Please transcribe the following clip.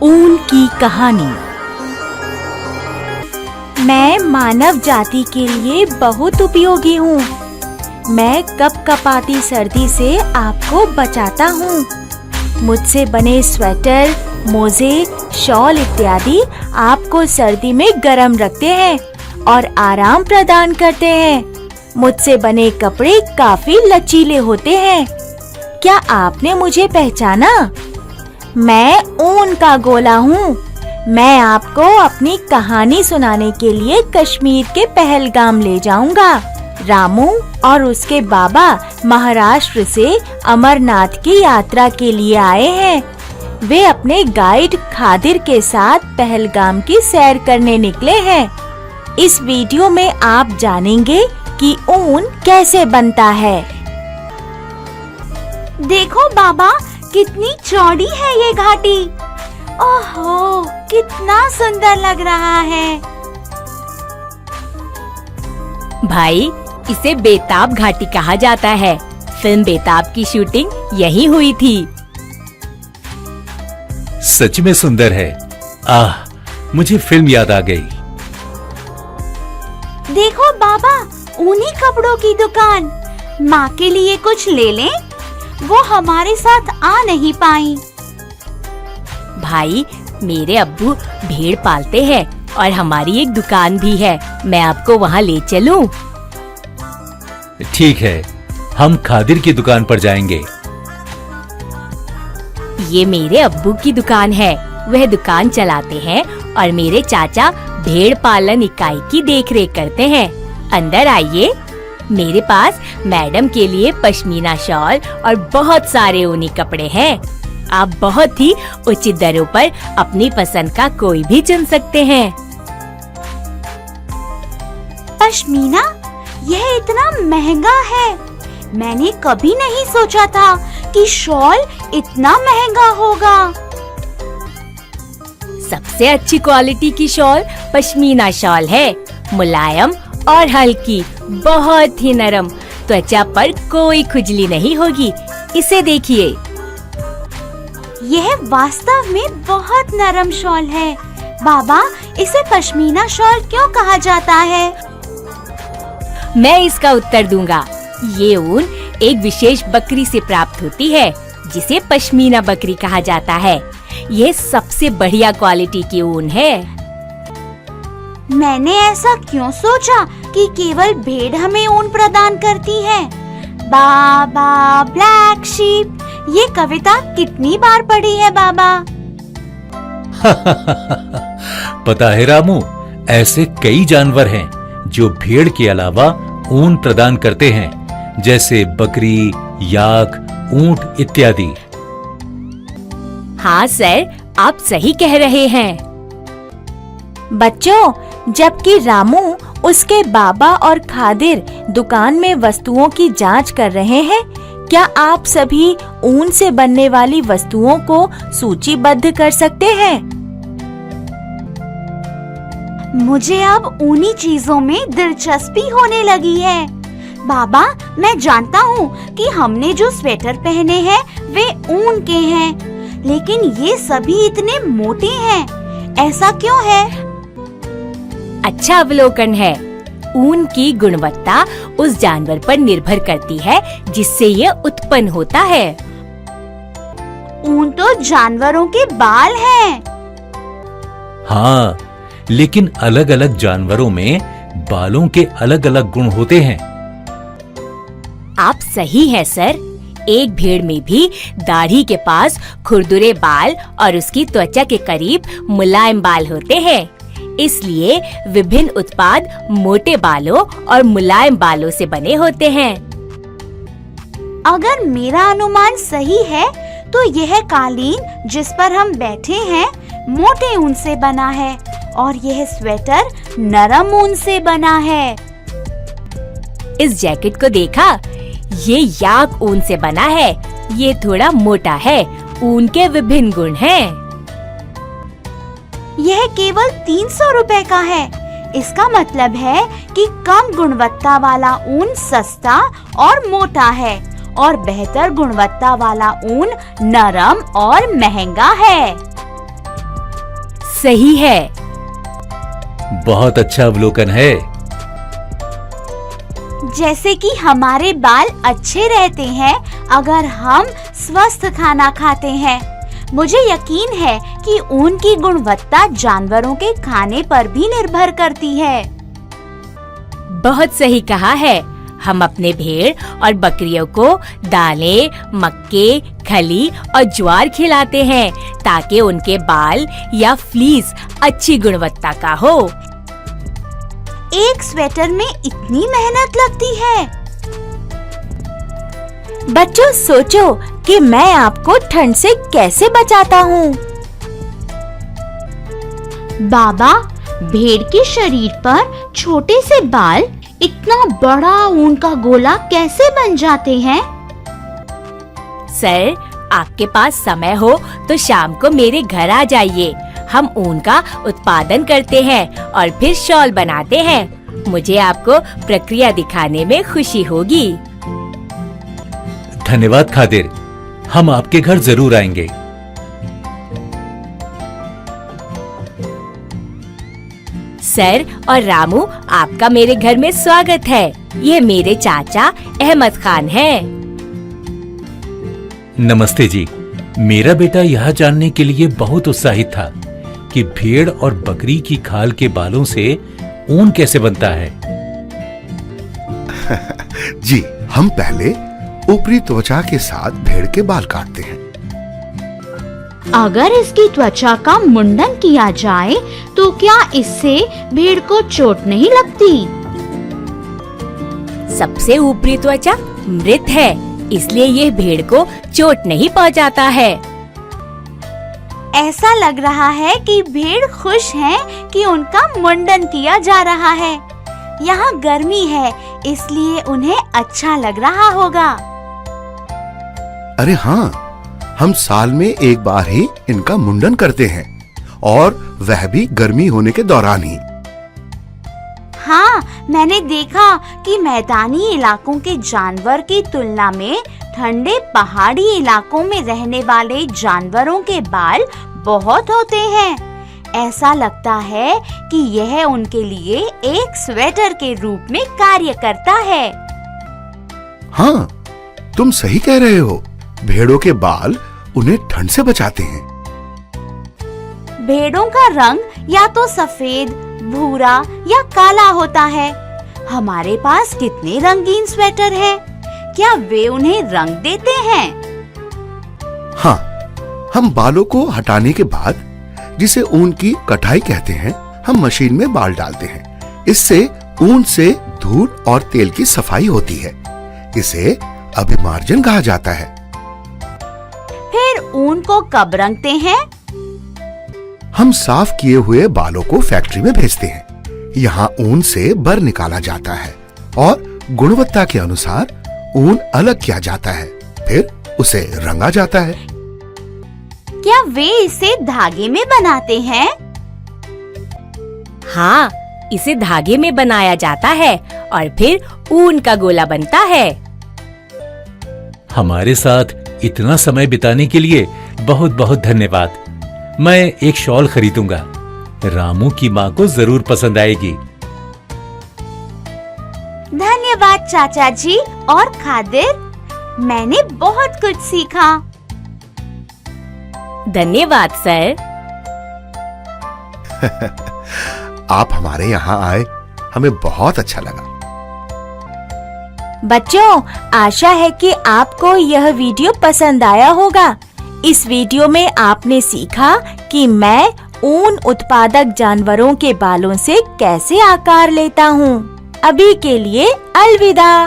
ऊन की कहानी। मैं मानव जाति के लिए बहुत उपयोगी हूँ। मैं कपकपाती सर्दी से आपको बचाता हूँ। मुझसे बने स्वेटर, मोजे, शॉल इत्यादि आपको सर्दी में गर्म रखते हैं और आराम प्रदान करते हैं। मुझसे बने कपड़े काफी लचीले होते हैं। क्या आपने मुझे पहचाना? मैं ऊन का गोला हूँ। मैं आपको अपनी कहानी सुनाने के लिए कश्मीर के पहलगाम ले जाऊंगा। रामू और उसके बाबा महाराष्ट्र से अमरनाथ की यात्रा के लिए आए हैं। वे अपने गाइड खादिर के साथ पहलगाम की सैर करने निकले हैं। इस वीडियो में आप जानेंगे कि ऊन कैसे बनता है। देखो बाबा, कितनी चौड़ी है ये घाटी। ओहो, कितना सुंदर लग रहा है। भाई, इसे बेताब घाटी कहा जाता है। फिल्म बेताब की शूटिंग यहीं हुई थी। सच में सुंदर है। मुझे फिल्म याद आ गई। देखो बाबा, ऊनी कपड़ों की दुकान। माँ के लिए कुछ ले लें? वो हमारे साथ आ नहीं पाई। भाई, मेरे अब्बू भेड़ पालते हैं और हमारी एक दुकान भी है। मैं आपको वहाँ ले चलूं? ठीक है, हम खादिर की दुकान पर जाएंगे। ये मेरे अब्बू की दुकान है। वह दुकान चलाते हैं और मेरे चाचा भेड़ पालन इकाई की देखरेख करते हैं। अंदर आइए। मेरे पास मैडम के लिए पश्मीना शॉल और बहुत सारे ऊनी कपड़े हैं। आप बहुत ही उचित दरों पर अपनी पसंद का कोई भी चुन सकते हैं। पश्मीना, यह इतना महंगा है। मैंने कभी नहीं सोचा था कि शॉल इतना महंगा होगा। सबसे अच्छी क्वालिटी की शॉल पश्मीना शॉल है। मुलायम और हल्की, बहुत ही नरम। त्वचा पर कोई खुजली नहीं होगी। इसे देखिए। यह वास्तव में बहुत नरम शॉल है। बाबा, इसे पश्मीना शॉल क्यों कहा जाता है? मैं इसका उत्तर दूंगा। ये ऊन एक विशेष बकरी से प्राप्त होती है, जिसे पश्मीना बकरी कहा जाता है। यह सबसे बढ़िया क्वालिटी की ऊन है। मैंने ऐसा क्यों सोचा कि केवल भेड़ हमें ऊन प्रदान करती है? बाबा ब्लैक शीप, ये कविता कितनी बार पढ़ी है बाबा? पता है रामू, ऐसे कई जानवर हैं जो भेड़ के अलावा ऊन प्रदान करते हैं, जैसे बकरी, याक, ऊंट इत्यादि। हाँ सर, आप सही कह रहे हैं। बच्चों, जबकि रामू, उसके बाबा और खादिर दुकान में वस्तुओं की जांच कर रहे हैं, क्या आप सभी ऊन से बनने वाली वस्तुओं को सूचीबद्ध कर सकते हैं? मुझे अब ऊनी चीजों में दिलचस्पी होने लगी है। बाबा, मैं जानता हूँ कि हमने जो स्वेटर पहने हैं वे ऊन के हैं, लेकिन ये सभी इतने मोटे हैं। ऐसा क्यों है? अच्छा अवलोकन है। ऊन की गुणवत्ता उस जानवर पर निर्भर करती है जिससे ये उत्पन्न होता है। ऊन तो जानवरों के बाल हैं। हाँ, लेकिन अलग अलग जानवरों में बालों के अलग अलग गुण होते हैं। आप सही हैं सर। एक भेड़ में भी दाढ़ी के पास खुरदुरे बाल और उसकी त्वचा के करीब मुलायम बाल होते हैं। इसलिए विभिन्न उत्पाद मोटे बालों और मुलायम बालों से बने होते हैं। अगर मेरा अनुमान सही है, तो यह कालीन जिस पर हम बैठे हैं मोटे ऊन से बना है और यह स्वेटर नरम ऊन से बना है। इस जैकेट को देखा? ये याक ऊन से बना है। ये थोड़ा मोटा है। ऊन के विभिन्न गुण हैं। यह केवल 300 रुपए का है। इसका मतलब है कि कम गुणवत्ता वाला ऊन सस्ता और मोटा है और बेहतर गुणवत्ता वाला ऊन नरम और महंगा है। सही है। बहुत अच्छा अवलोकन है। जैसे कि हमारे बाल अच्छे रहते हैं अगर हम स्वस्थ खाना खाते हैं। मुझे यकीन है कि ऊन की गुणवत्ता जानवरों के खाने पर भी निर्भर करती है। बहुत सही कहा है। हम अपने भेड़ और बकरियों को दालें, मक्के, खली और ज्वार खिलाते हैं ताकि उनके बाल या फ्लीस अच्छी गुणवत्ता का हो। एक स्वेटर में इतनी मेहनत लगती है। बच्चों सोचो कि मैं आपको ठंड से कैसे बचाता हूँ। बाबा, भेड़ के शरीर पर छोटे से बाल इतना बड़ा ऊन का गोला कैसे बन जाते हैं? सर, आपके पास समय हो तो शाम को मेरे घर आ जाइए। हम ऊन का उत्पादन करते हैं और फिर शॉल बनाते हैं। मुझे आपको प्रक्रिया दिखाने में खुशी होगी। धन्यवाद खादिर, हम आपके घर जरूर आएंगे। सर और रामू, आपका मेरे घर में स्वागत है। ये मेरे चाचा अहमद खान हैं। नमस्ते जी। मेरा बेटा यह जानने के लिए बहुत उत्साहित था कि भेड़ और बकरी की खाल के बालों से ऊन कैसे बनता है। जी, हम पहले ऊपरी त्वचा के साथ भेड़ के बाल काटते हैं। अगर इसकी त्वचा का मुंडन किया जाए तो क्या इससे भेड़ को चोट नहीं लगती? सबसे ऊपरी त्वचा मृत है, इसलिए यह भेड़ को चोट नहीं पहुंचाता है। ऐसा लग रहा है कि भेड़ खुश हैं कि उनका मुंडन किया जा रहा है। यहाँ गर्मी है, इसलिए उन्हें अच्छा लग रहा होगा। अरे हाँ, हम साल में एक बार ही इनका मुंडन करते हैं और वह भी गर्मी होने के दौरान ही। हाँ, मैंने देखा कि मैदानी इलाकों के जानवर की तुलना में ठंडे पहाड़ी इलाकों में रहने वाले जानवरों के बाल बहुत होते हैं। ऐसा लगता है कि यह उनके लिए एक स्वेटर के रूप में कार्य करता है। हाँ, तुम सही कह रहे हो। भेड़ों के बाल उन्हें ठंड से बचाते हैं। भेड़ों का रंग या तो सफेद, भूरा या काला होता है। हमारे पास कितने रंगीन स्वेटर हैं? क्या वे उन्हें रंग देते हैं? हाँ, हम बालों को हटाने के बाद, जिसे ऊन की कटाई कहते हैं, हम मशीन में बाल डालते हैं। इससे ऊन से धूल और तेल की सफाई होती है। इसे अभिमार्जन कहा जाता है। फिर ऊन को कब रंगते हैं? हम साफ किए हुए बालों को फैक्ट्री में भेजते हैं। यहाँ ऊन से बर निकाला जाता है और गुणवत्ता के अनुसार ऊन अलग किया जाता है। फिर उसे रंगा जाता है। क्या वे इसे धागे में बनाते हैं? हाँ, इसे धागे में बनाया जाता है और फिर ऊन का गोला बनता है। हमारे साथ इतना समय बिताने के लिए बहुत बहुत धन्यवाद। मैं एक शॉल खरीदूंगा। रामू की माँ को जरूर पसंद आएगी। धन्यवाद चाचा जी और खादिर, मैंने बहुत कुछ सीखा। धन्यवाद सर। आप हमारे यहाँ आए, हमें बहुत अच्छा लगा। बच्चों, आशा है कि आपको यह वीडियो पसंद आया होगा। इस वीडियो में आपने सीखा कि मैं ऊन उत्पादक जानवरों के बालों से कैसे आकार लेता हूँ। अभी के लिए अलविदा।